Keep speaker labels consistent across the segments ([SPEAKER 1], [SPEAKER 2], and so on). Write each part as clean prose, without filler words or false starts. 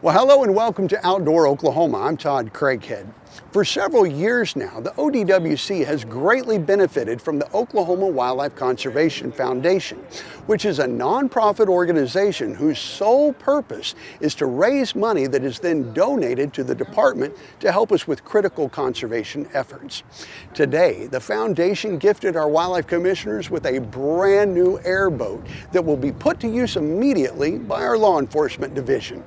[SPEAKER 1] Well, hello and welcome to Outdoor Oklahoma. I'm Todd Craighead. For several years now, the ODWC has greatly benefited from the Oklahoma Wildlife Conservation Foundation, which is a nonprofit organization whose sole purpose is to raise money that is then donated to the department to help us with critical conservation efforts. Today, the foundation gifted our wildlife commissioners with a brand new airboat that will be put to use immediately by our law enforcement division.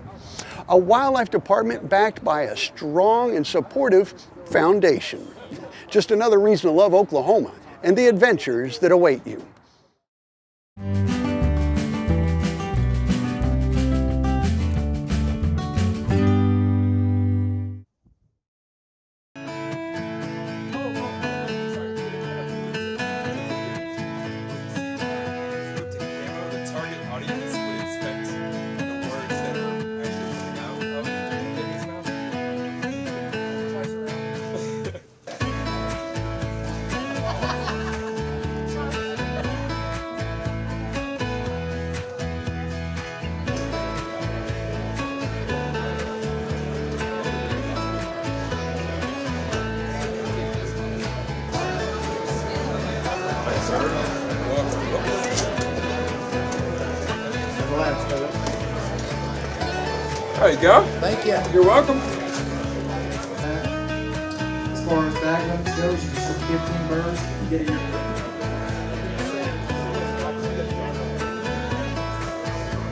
[SPEAKER 1] A wildlife department backed by a strong and supportive foundation. Just another reason to love Oklahoma and the adventures that await you.
[SPEAKER 2] There you go.
[SPEAKER 3] Thank you.
[SPEAKER 2] You're welcome.
[SPEAKER 3] As far as bag limits goes, you can shoot 15 birds and get your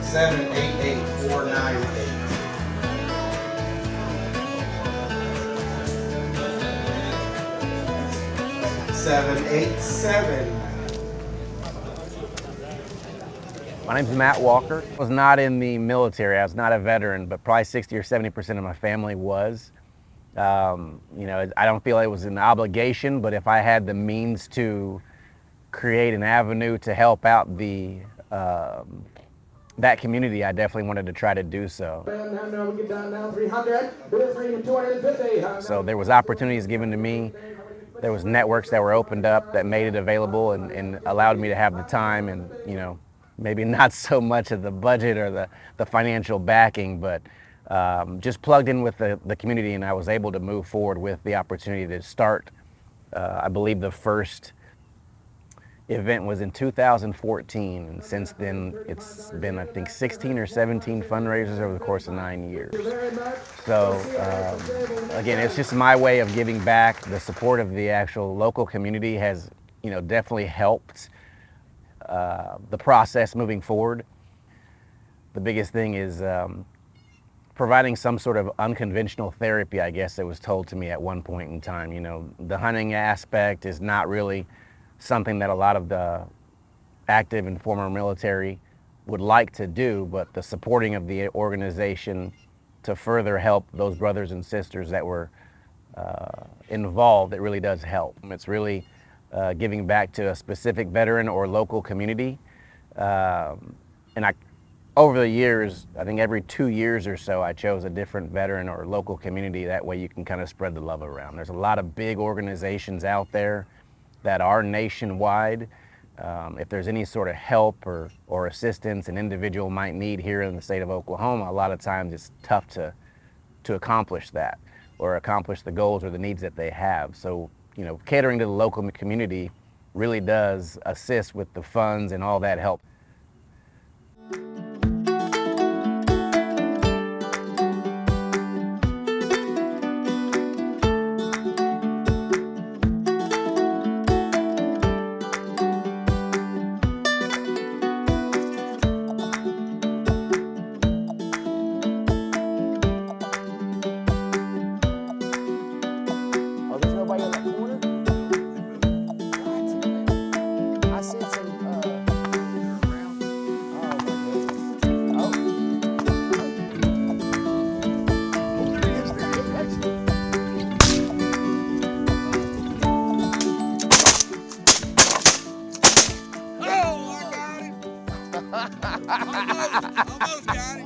[SPEAKER 4] 788-498. Seven, 8, 7.
[SPEAKER 5] My name's Matt Walker. I was not in the military. I was not a veteran, but probably 60 or 70% of my family was. I don't feel it was an obligation, but if I had the means to create an avenue to help out that community, I definitely wanted to try to do so. So there was opportunities given to me. There was networks that were opened up that made it available and allowed me to have the time and, maybe not so much of the budget or the financial backing, but just plugged in with the community, and I was able to move forward with the opportunity to start. I believe the first event was in 2014, and since then it's been, I think, 16 or 17 fundraisers over the course of 9 years. So again, it's just my way of giving back. The support of the actual local community has definitely helped the process moving forward. The biggest thing is providing some sort of unconventional therapy, I guess it was told to me at one point in time. The hunting aspect is not really something that a lot of the active and former military would like to do, but the supporting of the organization to further help those brothers and sisters that were involved, it really does help. It's really giving back to a specific veteran or local community. Over the years, I think every 2 years or so, I chose a different veteran or local community. That way you can kind of spread the love around. There's a lot of big organizations out there that are nationwide. If there's any sort of help or assistance an individual might need here in the state of Oklahoma, a lot of times it's tough to accomplish that or accomplish the goals or the needs that they have. So, catering to the local community really does assist with the funds and all that help. Oh, there's nobody in that corner? What? I said some, around. Oh, my goodness. Oh, there he is, excellent.
[SPEAKER 6] Oh, I got him. Almost got him.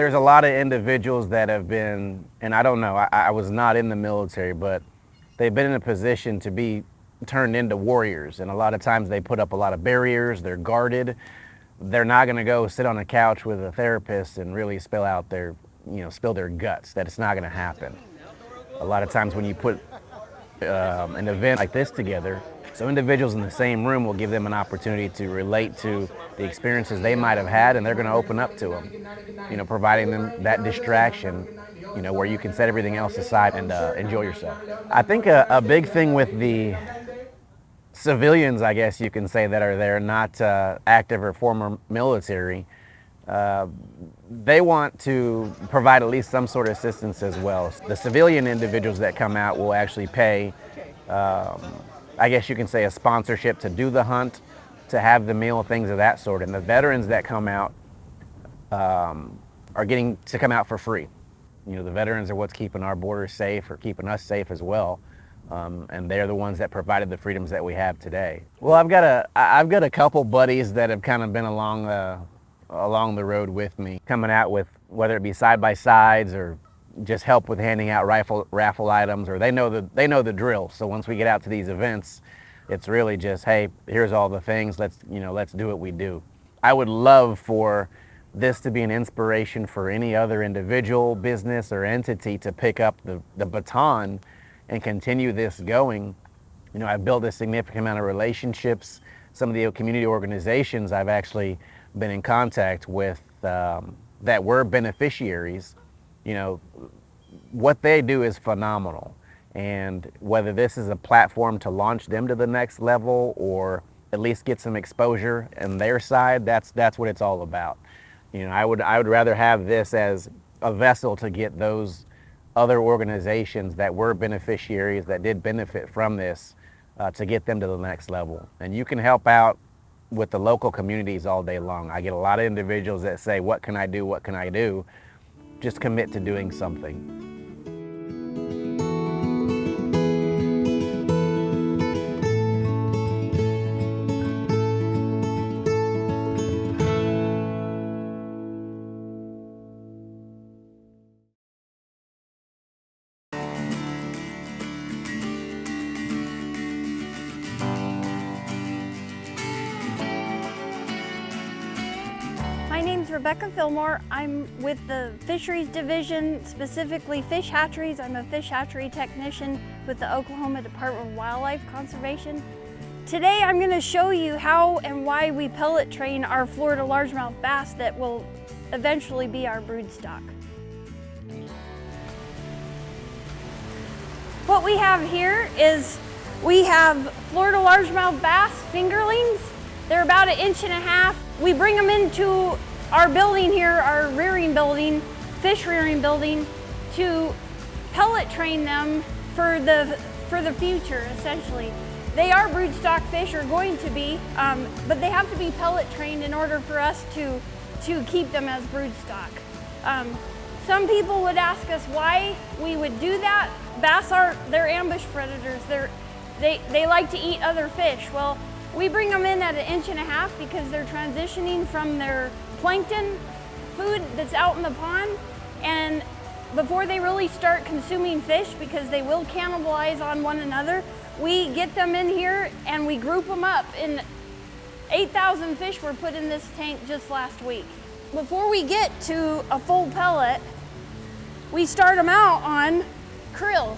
[SPEAKER 5] there's a lot of individuals that have been, and I don't know, I was not in the military, but they've been in a position to be turned into warriors. And a lot of times they put up a lot of barriers, they're guarded. They're not gonna go sit on a couch with a therapist and really spill out their, spill their guts. That it's not gonna happen. A lot of times when you put an event like this together, so individuals in the same room will give them an opportunity to relate to the experiences they might have had, and they're going to open up to them, providing them that distraction, where you can set everything else aside and enjoy yourself. I think a big thing with the civilians, I guess you can say, that are there, not active or former military, they want to provide at least some sort of assistance as well. The civilian individuals that come out will actually pay, I guess you can say, a sponsorship to do the hunt, to have the meal, things of that sort. And the veterans that come out are getting to come out for free. The veterans are what's keeping our borders safe, or keeping us safe as well. And they're the ones that provided the freedoms that we have today. Well, I've got a couple buddies that have kind of been along the road with me, coming out with, whether it be side-by-sides or just help with handing out raffle items, or they know the drill. So once we get out to these events, it's really just, hey, here's all the things, let's do what we do. I would love for this to be an inspiration for any other individual, business, or entity to pick up the baton and continue this going. I've built a significant amount of relationships. Some of the community organizations I've actually been in contact with that were beneficiaries, what they do is phenomenal. And whether this is a platform to launch them to the next level, or at least get some exposure on their side, that's what it's all about. I would rather have this as a vessel to get those other organizations that were beneficiaries, that did benefit from this, to get them to the next level. And you can help out with the local communities all day long. I get a lot of individuals that say, what can I do? What can I do? Just commit to doing something.
[SPEAKER 2] My name's Rebecca Fillmore. I'm with the Fisheries Division, specifically fish hatcheries. I'm a fish hatchery technician with the Oklahoma Department of Wildlife Conservation. Today I'm going to show you how and why we pellet train our Florida largemouth bass that will eventually be our brood stock. What we have here is we have Florida largemouth bass fingerlings. They're about 1.5 inches. We bring them into our building here, our rearing building, fish rearing building, to pellet train them for the future, essentially. They are broodstock fish, or going to be, but they have to be pellet trained in order for us to keep them as broodstock. Some people would ask us why we would do that. Bass they're ambush predators. They like to eat other fish. Well, we bring them in at 1.5 inches because they're transitioning from their plankton food that's out in the pond, and before they really start consuming fish, because they will cannibalize on one another, we get them in here and we group them up. And 8,000 fish were put in this tank just last week. Before we get to a full pellet, we start them out on krill.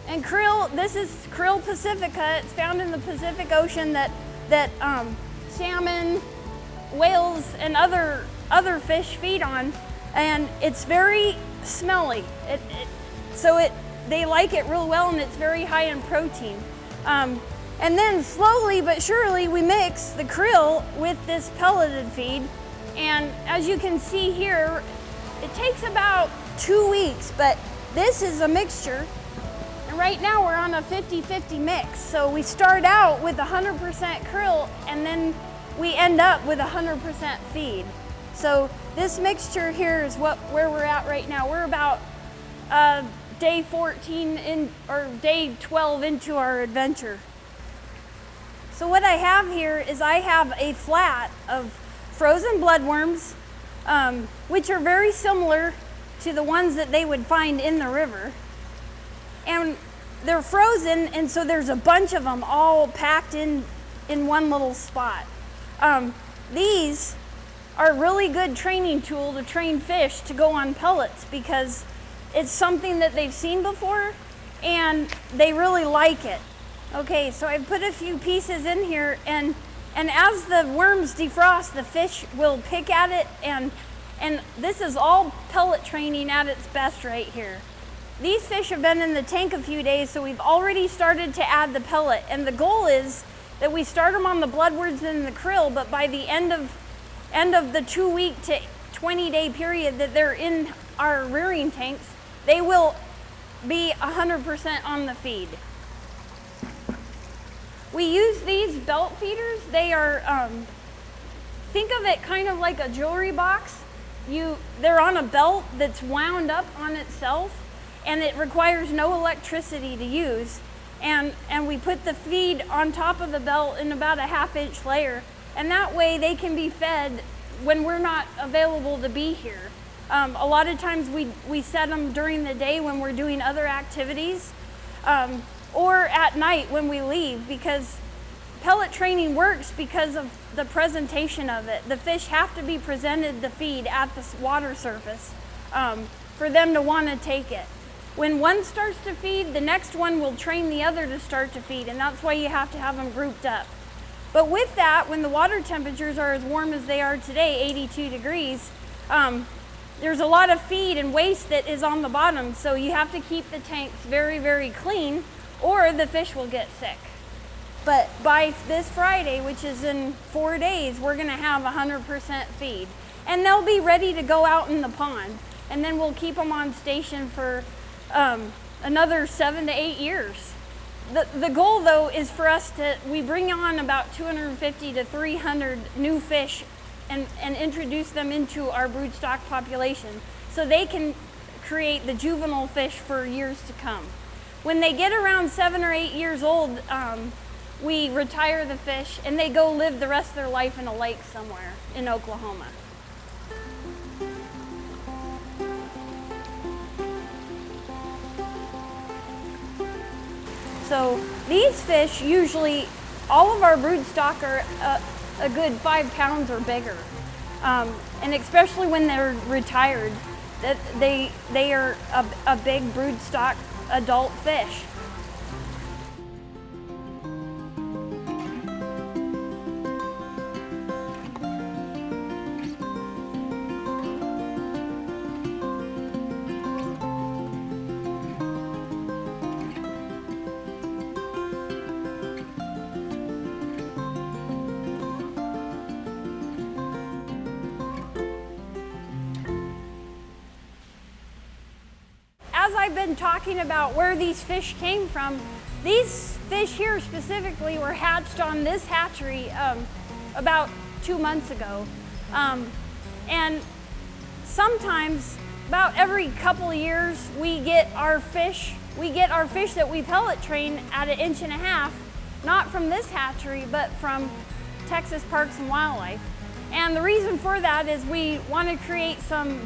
[SPEAKER 2] And krill, this is krill pacifica. It's found in the Pacific Ocean that salmon, whales, and other fish feed on. And it's very smelly. They like it real well, and it's very high in protein. And then slowly but surely we mix the krill with this pelleted feed. And as you can see here, it takes about 2 weeks, but this is a mixture. And right now we're on a 50-50 mix. So we start out with 100% krill, and then we end up with 100% feed. So this mixture here is where we're at right now. We're about day 14 or day 12 into our adventure. So what I have here is I have a flat of frozen bloodworms, which are very similar to the ones that they would find in the river. And they're frozen, and so there's a bunch of them all packed in one little spot. These are a really good training tool to train fish to go on pellets because it's something that they've seen before and they really like it. Okay, so I've put a few pieces in here, and as the worms defrost, the fish will pick at it, and this is all pellet training at its best right here. These fish have been in the tank a few days, so we've already started to add the pellet, and the goal is that we start them on the bloodworms and the krill, but by the end of the 2-week to 20-day period that they're in our rearing tanks, they will be 100% on the feed. We use these belt feeders. They are, think of it kind of like a jewelry box. They're on a belt that's wound up on itself, and it requires no electricity to use. And we put the feed on top of the belt in about a 1/2-inch layer, and that way they can be fed when we're not available to be here. A lot of times we set them during the day when we're doing other activities, or at night when we leave, because pellet training works because of the presentation of it. The fish have to be presented the feed at the water surface for them to want to take it. When one starts to feed, the next one will train the other to start to feed, and that's why you have to have them grouped up. But with that, when the water temperatures are as warm as they are today, 82 degrees, there's a lot of feed and waste that is on the bottom, so you have to keep the tanks very, very clean, or the fish will get sick. But by this Friday, which is in 4 days, we're gonna have 100% feed. And they'll be ready to go out in the pond. And then we'll keep them on station for another 7 to 8 years. The goal though is for us we bring on about 250 to 300 new fish and introduce them into our broodstock population so they can create the juvenile fish for years to come. When they get around 7 or 8 years old, we retire the fish and they go live the rest of their life in a lake somewhere in Oklahoma. So these fish, usually, all of our broodstock are a good 5 pounds or bigger. And especially when they're retired, that they are a big broodstock adult fish. As I've been talking about where these fish came from, these fish here specifically were hatched on this hatchery about 2 months ago. And sometimes, about every couple of years, we get our fish that we pellet train at 1.5 inches, not from this hatchery, but from Texas Parks and Wildlife. And the reason for that is we want to create some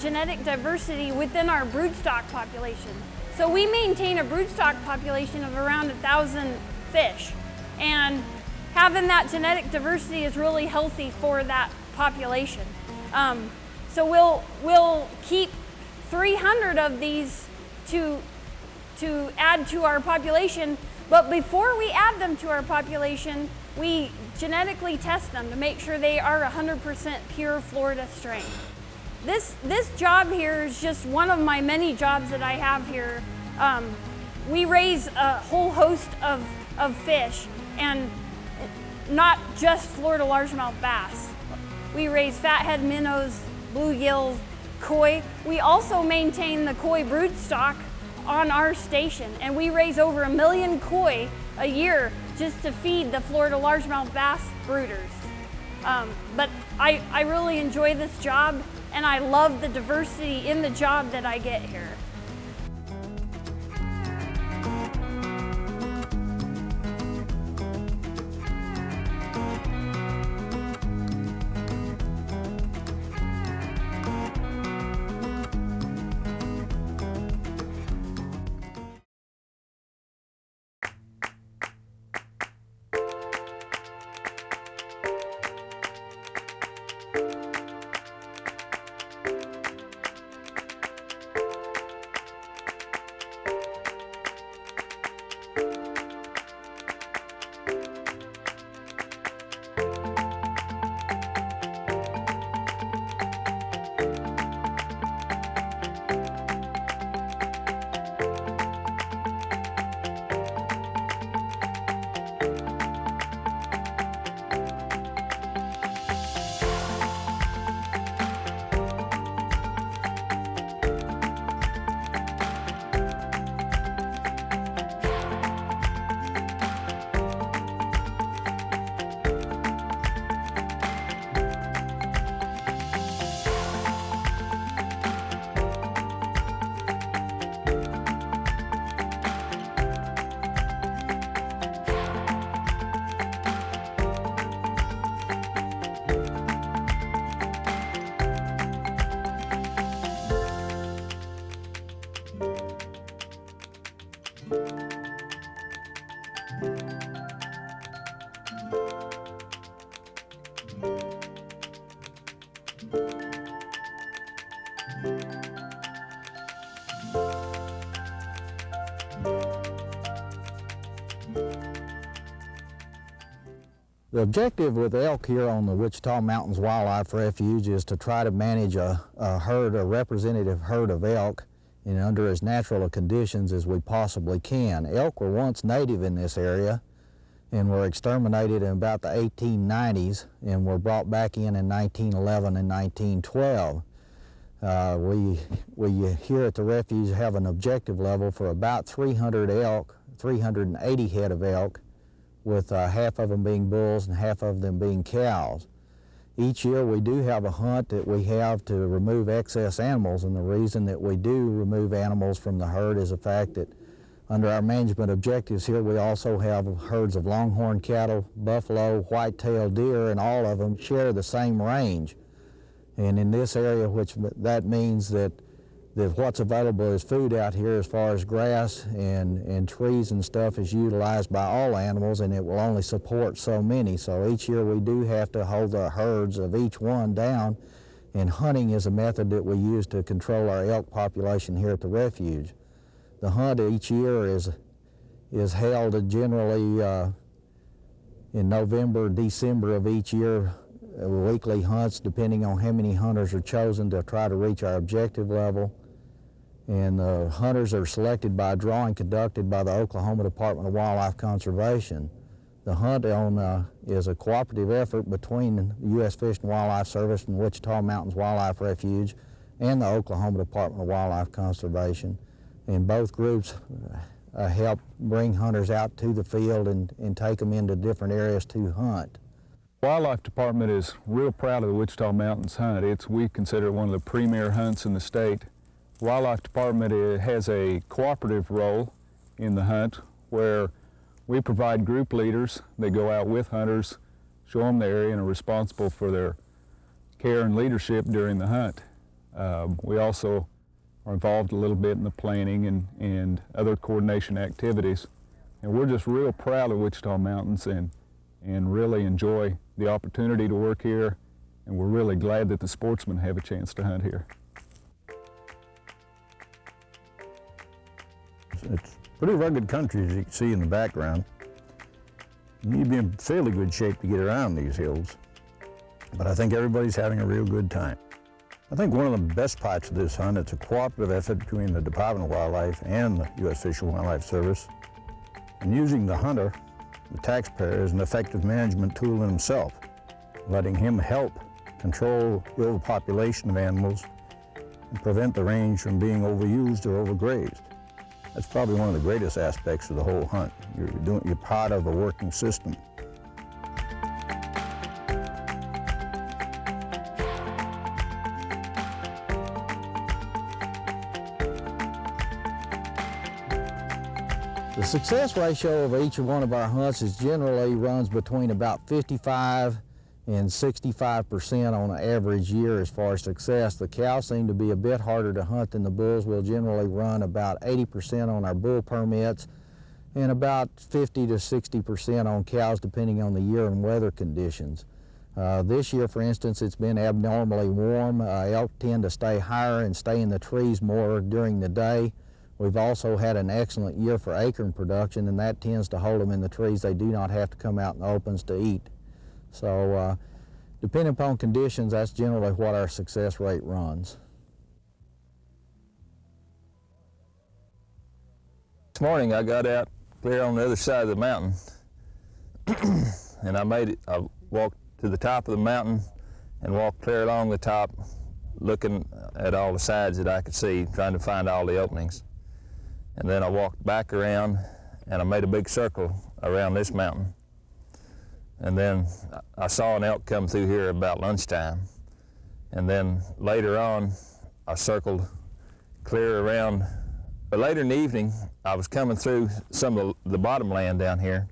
[SPEAKER 2] genetic diversity within our broodstock population. So we maintain a broodstock population of around 1,000 fish. And having that genetic diversity is really healthy for that population. So we'll keep 300 of these to add to our population, but before we add them to our population, we genetically test them to make sure they are 100% pure Florida strain. This job here is just one of my many jobs that I have here. We raise a whole host of fish, and not just Florida largemouth bass. We raise fathead minnows, bluegills, koi. We also maintain the koi broodstock on our station, and we raise over 1 million koi a year just to feed the Florida largemouth bass brooders. But I really enjoy this job, and I love the diversity in the job that I get here.
[SPEAKER 7] The objective with elk here on the Wichita Mountains Wildlife Refuge is to try to manage a representative herd of elk in under as natural a conditions as we possibly can. Elk were once native in this area and were exterminated in about the 1890s and were brought back in 1911 and 1912. We here at the refuge have an objective level for about 300 elk, 380 head of elk, with half of them being bulls and half of them being cows. Each year we do have a hunt that we have to remove excess animals, and the reason that we do remove animals from the herd is the fact that under our management objectives here we also have herds of longhorn cattle, buffalo, white-tailed deer, and all of them share the same range. And in this area, that means that what's available as food out here as far as grass and trees and stuff is utilized by all animals, and it will only support so many. So each year we do have to hold the herds of each one down, and hunting is a method that we use to control our elk population here at the refuge. The hunt each year is held generally in November, December of each year, weekly hunts depending on how many hunters are chosen to try to reach our objective level. And the hunters are selected by a drawing conducted by the Oklahoma Department of Wildlife Conservation. The hunt is a cooperative effort between the U.S. Fish and Wildlife Service and Wichita Mountains Wildlife Refuge and the Oklahoma Department of Wildlife Conservation. And both groups help bring hunters out to the field and take them into different areas to hunt.
[SPEAKER 8] Wildlife Department is real proud of the Wichita Mountains hunt. We consider it one of the premier hunts in the state. Wildlife Department has a cooperative role in the hunt where we provide group leaders. They go out with hunters, show them the area, and are responsible for their care and leadership during the hunt. We also are involved a little bit in the planning and other coordination activities. And we're just real proud of Wichita Mountains and really enjoy the opportunity to work here. And we're really glad that the sportsmen have a chance to hunt here.
[SPEAKER 9] It's pretty rugged country, as you can see in the background. You need to be in fairly good shape to get around these hills, but I think everybody's having a real good time. I think one of the best parts of this hunt, it's a cooperative effort between the Department of Wildlife and the U.S. Fish and Wildlife Service. And using the hunter, the taxpayer, is an effective management tool in himself, letting him help control the overpopulation of animals and prevent the range from being overused or overgrazed. That's probably one of the greatest aspects of the whole hunt. You're part of a working system.
[SPEAKER 7] The success ratio of each one of our hunts generally runs between about 55 and 65% on an average year as far as success. The cows seem to be a bit harder to hunt than the bulls. We'll generally run about 80% on our bull permits and about 50 to 60% on cows depending on the year and weather conditions. This year, for instance, it's been abnormally warm. Elk tend to stay higher and stay in the trees more during the day. We've also had an excellent year for acorn production, and that tends to hold them in the trees. They do not have to come out in the opens to eat. So depending upon conditions, that's generally what our success rate runs.
[SPEAKER 9] This morning I got out clear on the other side of the mountain and I walked to the top of the mountain and walked clear along the top, looking at all the sides that I could see, trying to find all the openings. And then I walked back around and I made a big circle around this mountain. And then I saw an elk come through here about lunchtime. And then later on, I circled clear around. But later in the evening, I was coming through some of the bottom land down here,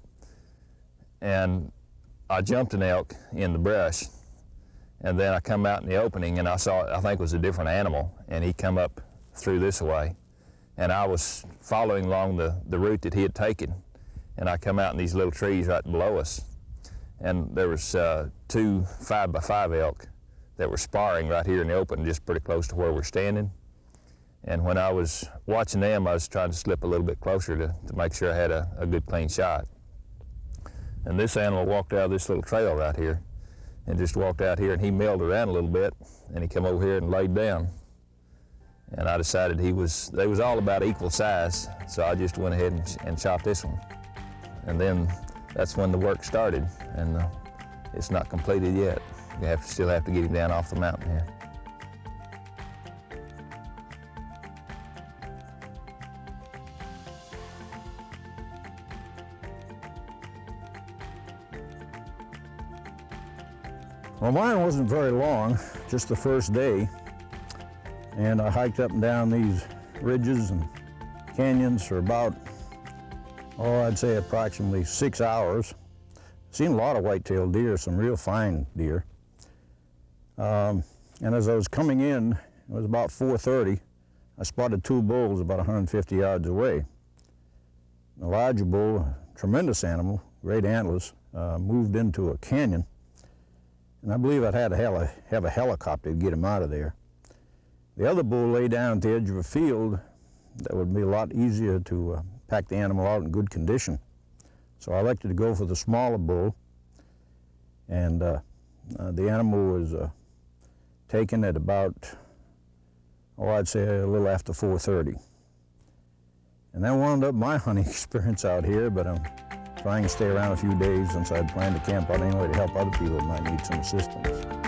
[SPEAKER 9] and I jumped an elk in the brush. And then I come out in the opening and I saw, I think it was a different animal, and he come up through this way. and I was following along the route that he had taken, and I come out in these little trees right below us, and there was 2 5x5 elk that were sparring right here in the open, just pretty close to where we're standing. And when I was watching them, I was trying to slip a little bit closer to make sure I had a good clean shot. And this animal walked out of this little trail right here and just walked out here, and he milled around a little bit, and he come over here and laid down. And I decided they was all about equal size, so I just went ahead and shot this one. And then that's when the work started, and it's not completed yet. You still have to get him down off the mountain here.
[SPEAKER 7] Well, mine wasn't very long, just the first day, and I hiked up and down these ridges and canyons for about, I'd say approximately 6 hours. Seen a lot of white-tailed deer, some real fine deer. And as I was coming in, it was about 4:30, I spotted 2 bulls about 150 yards away. A larger bull, a tremendous animal, great antlers, moved into a canyon. And I believe I'd had to have a helicopter to get him out of there. The other bull lay down at the edge of a field that would be a lot easier to pack the animal out in good condition. So I elected to go for the smaller bull, and the animal was taken at about, I'd say a little after 4:30. And that wound up my hunting experience out here, but I'm trying to stay around a few days since I'd planned to camp out anyway to help other people that might need some assistance.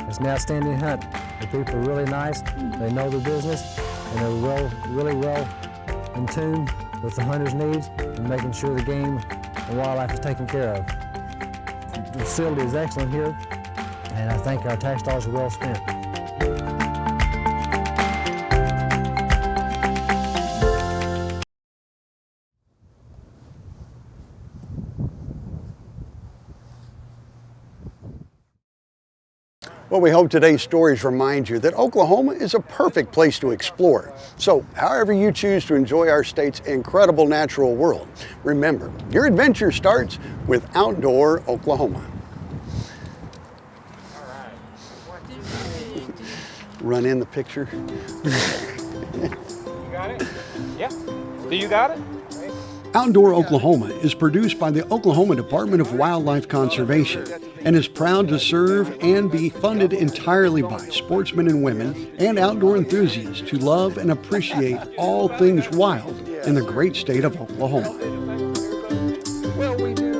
[SPEAKER 10] It's an outstanding hunt. The people are really nice, they know their business, and they're really well in tune with the hunter's needs and making sure the game and wildlife is taken care of. The facility is excellent here, and I think our tax dollars are well spent.
[SPEAKER 1] Well, we hope today's stories remind you that Oklahoma is a perfect place to explore. So, however you choose to enjoy our state's incredible natural world, remember, your adventure starts with Outdoor Oklahoma. Run in the picture.
[SPEAKER 11] You got it? Yeah. Do you got it?
[SPEAKER 1] Outdoor Oklahoma is produced by the Oklahoma Department of Wildlife Conservation and is proud to serve and be funded entirely by sportsmen and women and outdoor enthusiasts who love and appreciate all things wild in the great state of Oklahoma.
[SPEAKER 11] Well, we do.